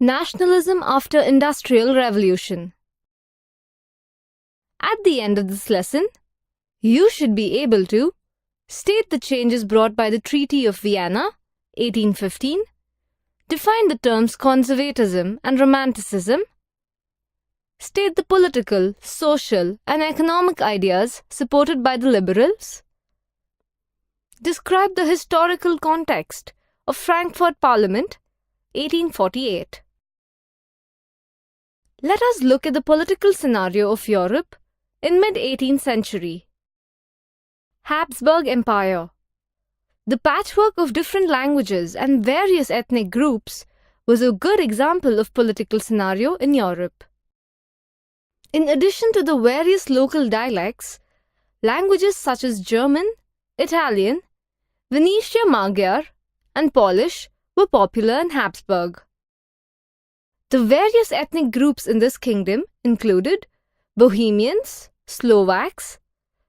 Nationalism after Industrial Revolution. At the end of this lesson, you should be able to state the changes brought by the Treaty of Vienna, 1815, define the terms conservatism and romanticism, state the political, social, and economic ideas supported by the liberals, describe the historical context of Frankfurt Parliament, 1848. Let us look at the political scenario of Europe in mid-18th century. Habsburg Empire. The patchwork of different languages and various ethnic groups was a good example of political scenario in Europe. In addition to the various local dialects, languages such as German, Italian, Venetia Magyar, and Polish were popular in Habsburg. The various ethnic groups in this kingdom included Bohemians, Slovaks,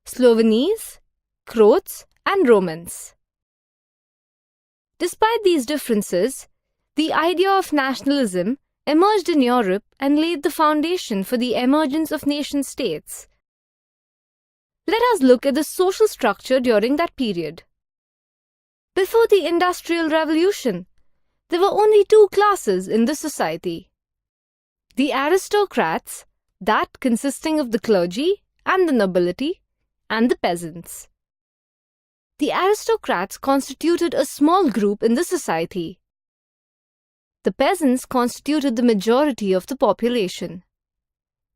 Slovenes, Croats, and Romans. Despite these differences, the idea of nationalism emerged in Europe and laid the foundation for the emergence of nation-states. Let us look at the social structure during that period. Before the Industrial Revolution, there were only two classes in the society. The aristocrats, that consisting of the clergy and the nobility, and the peasants. The aristocrats constituted a small group in the society. The peasants constituted the majority of the population.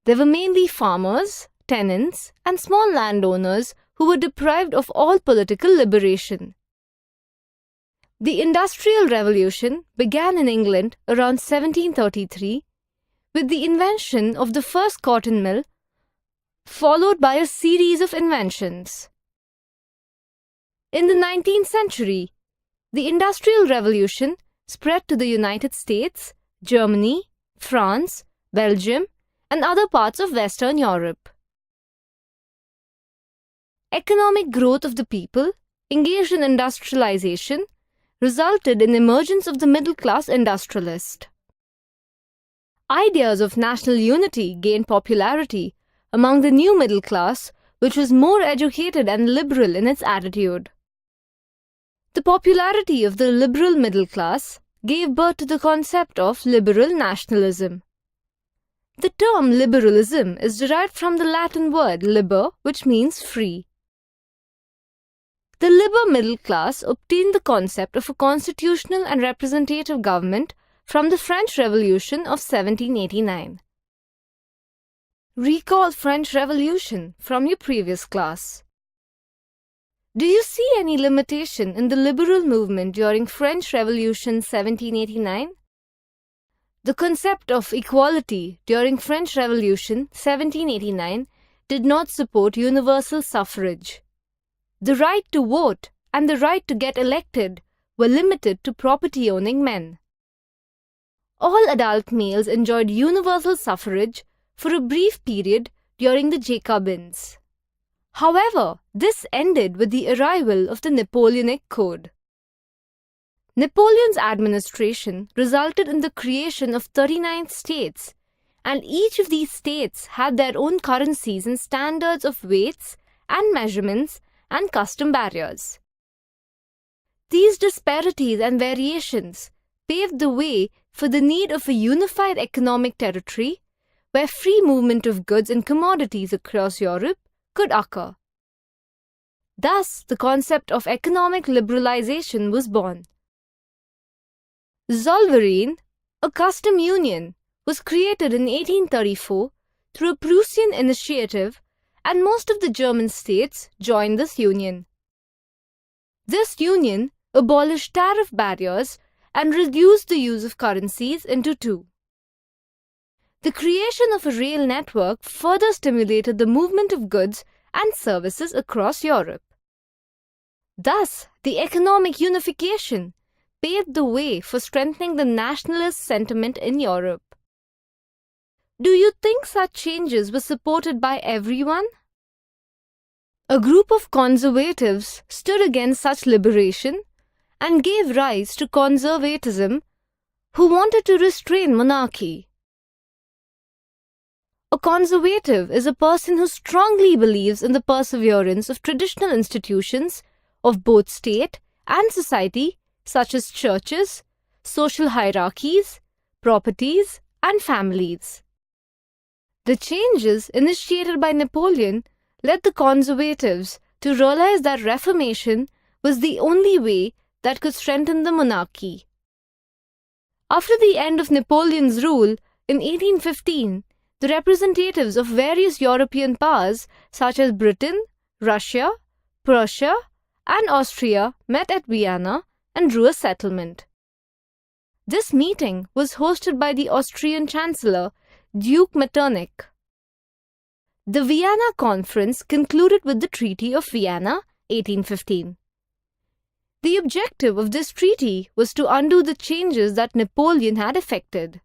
They were mainly farmers, tenants, and small landowners who were deprived of all political liberation. The Industrial Revolution began in England around 1733 with the invention of the first cotton mill, followed by a series of inventions. In the 19th century, the Industrial Revolution spread to the United States, Germany, France, Belgium, and other parts of Western Europe. Economic growth of the people engaged in industrialization resulted in emergence of the middle-class industrialist. Ideas of national unity gained popularity among the new middle class, which was more educated and liberal in its attitude. The popularity of the liberal middle class gave birth to the concept of liberal nationalism. The term liberalism is derived from the Latin word liber, which means free. The liberal middle class obtained the concept of a constitutional and representative government from the French Revolution of 1789. Recall French Revolution from your previous class. Do you see any limitation in the liberal movement during French Revolution 1789? The concept of equality during French Revolution 1789 did not support universal suffrage. The right to vote and the right to get elected were limited to property-owning men. All adult males enjoyed universal suffrage for a brief period during the Jacobins. However, this ended with the arrival of the Napoleonic Code. Napoleon's administration resulted in the creation of 39 states, and each of these states had their own currencies and standards of weights and measurements and custom barriers. These disparities and variations paved the way for the need of a unified economic territory where free movement of goods and commodities across Europe could occur. Thus, the concept of economic liberalization was born. Zollverein, a custom union, was created in 1834 through a Prussian initiative, and most of the German states joined this union. This union abolished tariff barriers and reduced the use of currencies into two. The creation of a rail network further stimulated the movement of goods and services across Europe. Thus, the economic unification paved the way for strengthening the nationalist sentiment in Europe. Do you think such changes were supported by everyone? A group of conservatives stood against such liberation and gave rise to conservatism, who wanted to restrain monarchy. A conservative is a person who strongly believes in the perseverance of traditional institutions of both state and society, such as churches, social hierarchies, properties, and families. The changes initiated by Napoleon led the conservatives to realize that reformation was the only way that could strengthen the monarchy. After the end of Napoleon's rule in 1815, the representatives of various European powers such as Britain, Russia, Prussia, and Austria met at Vienna and drew a settlement. This meeting was hosted by the Austrian Chancellor, Duke Metternich. The Vienna Conference concluded with the Treaty of Vienna, 1815. The objective of this treaty was to undo the changes that Napoleon had effected.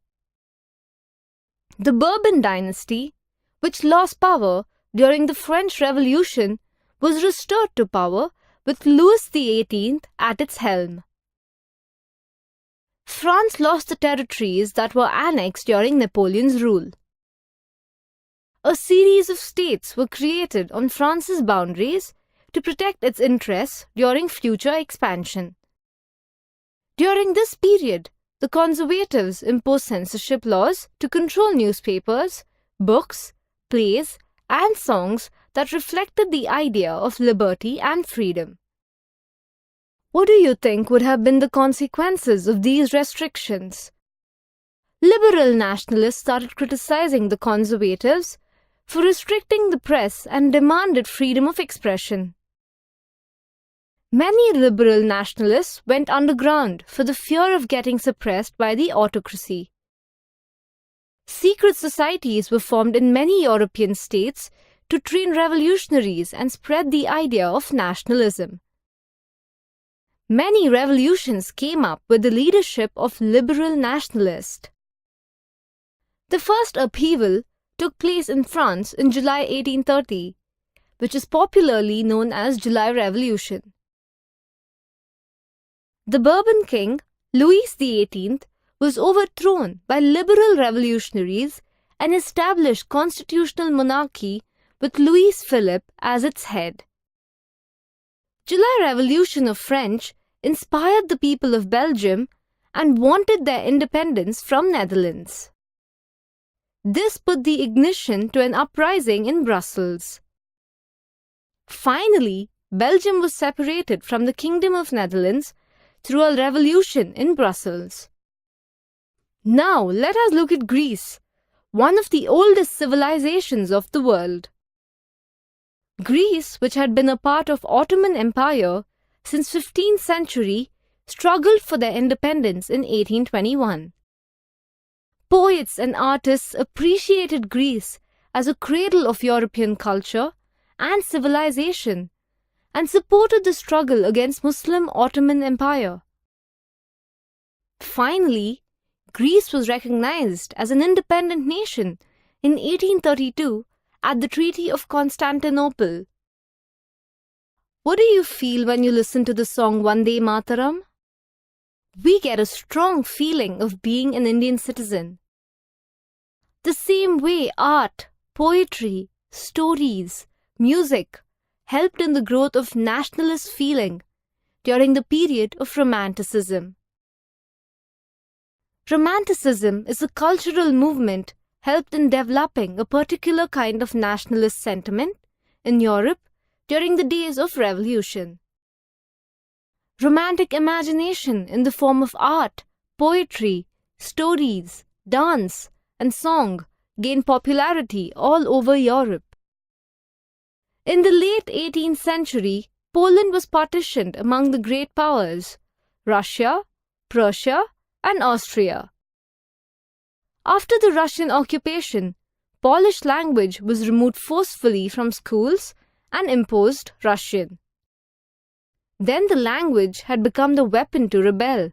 The Bourbon dynasty, which lost power during the French Revolution, was restored to power with Louis XVIII at its helm. France lost the territories that were annexed during Napoleon's rule. A series of states were created on France's boundaries to protect its interests during future expansion. During this period, the conservatives imposed censorship laws to control newspapers, books, plays, and songs that reflected the idea of liberty and freedom. What do you think would have been the consequences of these restrictions? Liberal nationalists started criticizing the conservatives for restricting the press and demanded freedom of expression. Many liberal nationalists went underground for the fear of getting suppressed by the autocracy. Secret societies were formed in many European states to train revolutionaries and spread the idea of nationalism. Many revolutions came up with the leadership of liberal nationalists. The first upheaval took place in France in July 1830, which is popularly known as July Revolution. The Bourbon king, Louis XVIII, was overthrown by liberal revolutionaries and established constitutional monarchy with Louis Philippe as its head. July Revolution of French inspired the people of Belgium and wanted their independence from Netherlands. This put the ignition to an uprising in Brussels. Finally, Belgium was separated from the Kingdom of Netherlands through a revolution in Brussels. Now let us look at Greece, one of the oldest civilizations of the world. Greece, which had been a part of Ottoman Empire since 15th century, struggled for their independence in 1821. Poets and artists appreciated Greece as a cradle of European culture and civilization and supported the struggle against Muslim Ottoman Empire. Finally, Greece was recognized as an independent nation in 1832 at the Treaty of Constantinople. What do you feel when you listen to the song Vande Mataram? We get a strong feeling of being an Indian citizen. The same way art, poetry, stories, music helped in the growth of nationalist feeling during the period of Romanticism. Romanticism is a cultural movement helped in developing a particular kind of nationalist sentiment in Europe during the days of Revolution. Romantic imagination in the form of art, poetry, stories, dance, and song gained popularity all over Europe. In the late 18th century, Poland was partitioned among the great powers, Russia, Prussia, and Austria. After the Russian occupation, Polish language was removed forcefully from schools and imposed Russian. Then the language had become the weapon to rebel.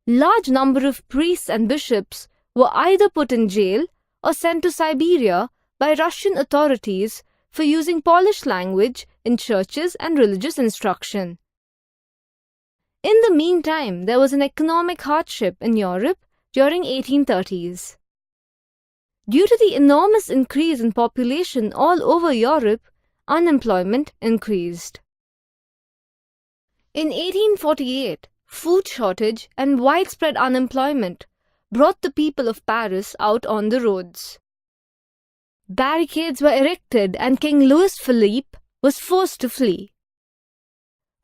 Large number of priests and bishops were either put in jail or sent to Siberia by Russian authorities for using Polish language in churches and religious instruction. In the meantime, there was an economic hardship in Europe during 1830s. Due to the enormous increase in population all over Europe, unemployment increased. In 1848, food shortage and widespread unemployment brought the people of Paris out on the roads. Barricades were erected and King Louis Philippe was forced to flee.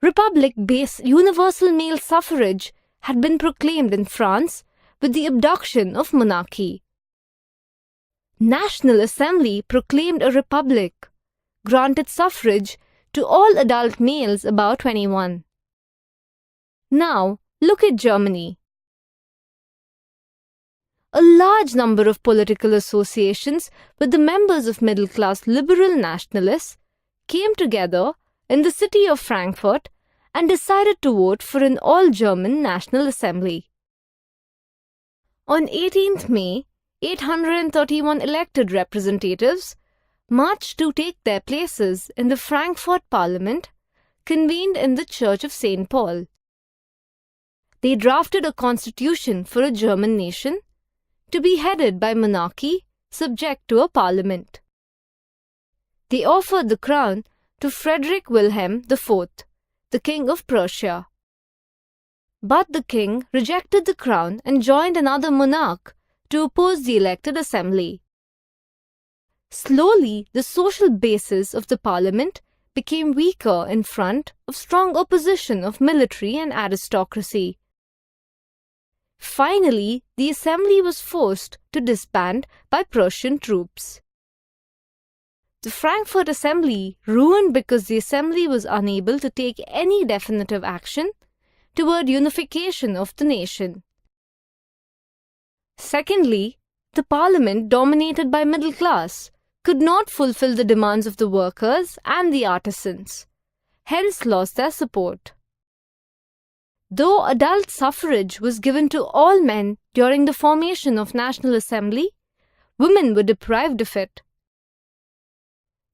Republic-based universal male suffrage had been proclaimed in France with the abduction of monarchy. National Assembly proclaimed a republic, granted suffrage to all adult males about 21. Now, look at Germany. A large number of political associations with the members of middle-class liberal nationalists came together in the city of Frankfurt and decided to vote for an all-German National Assembly. On 18th May, 831 elected representatives marched to take their places in the Frankfurt Parliament convened in the Church of St. Paul. They drafted a constitution for a German nation to be headed by monarchy subject to a parliament. They offered the crown to Frederick Wilhelm IV, the King of Prussia. But the king rejected the crown and joined another monarch to oppose the elected assembly. Slowly, the social basis of the parliament became weaker in front of strong opposition of military and aristocracy. Finally, the assembly was forced to disband by Prussian troops. The Frankfurt Assembly ruined because the assembly was unable to take any definitive action toward unification of the nation. Secondly, the parliament, dominated by middle class, could not fulfill the demands of the workers and the artisans, hence lost their support. Though adult suffrage was given to all men during the formation of National Assembly, women were deprived of it.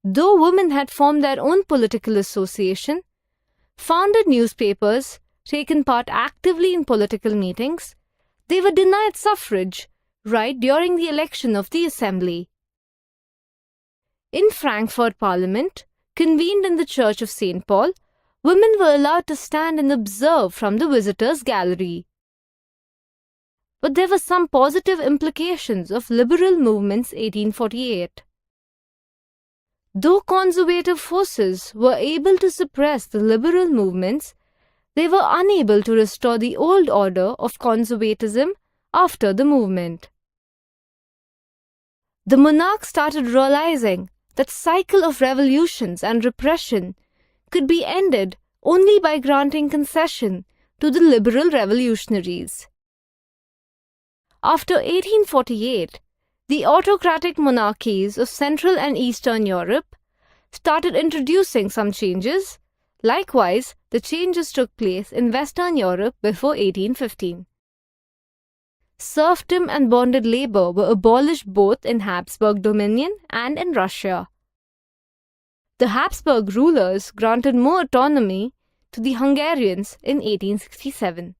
Though women had formed their own political association, founded newspapers, taken part actively in political meetings, they were denied suffrage right during the election of the Assembly. In Frankfurt Parliament, convened in the Church of St. Paul, women were allowed to stand and observe from the visitors' gallery. But there were some positive implications of liberal movements 1848. Though conservative forces were able to suppress the liberal movements, they were unable to restore the old order of conservatism after the movement. The monarchs started realizing that cycle of revolutions and repression could be ended only by granting concession to the liberal revolutionaries. After 1848, the autocratic monarchies of Central and Eastern Europe started introducing some changes. Likewise, the changes took place in Western Europe before 1815. Serfdom and bonded labor were abolished both in Habsburg dominion and in Russia. The Habsburg rulers granted more autonomy to the Hungarians in 1867.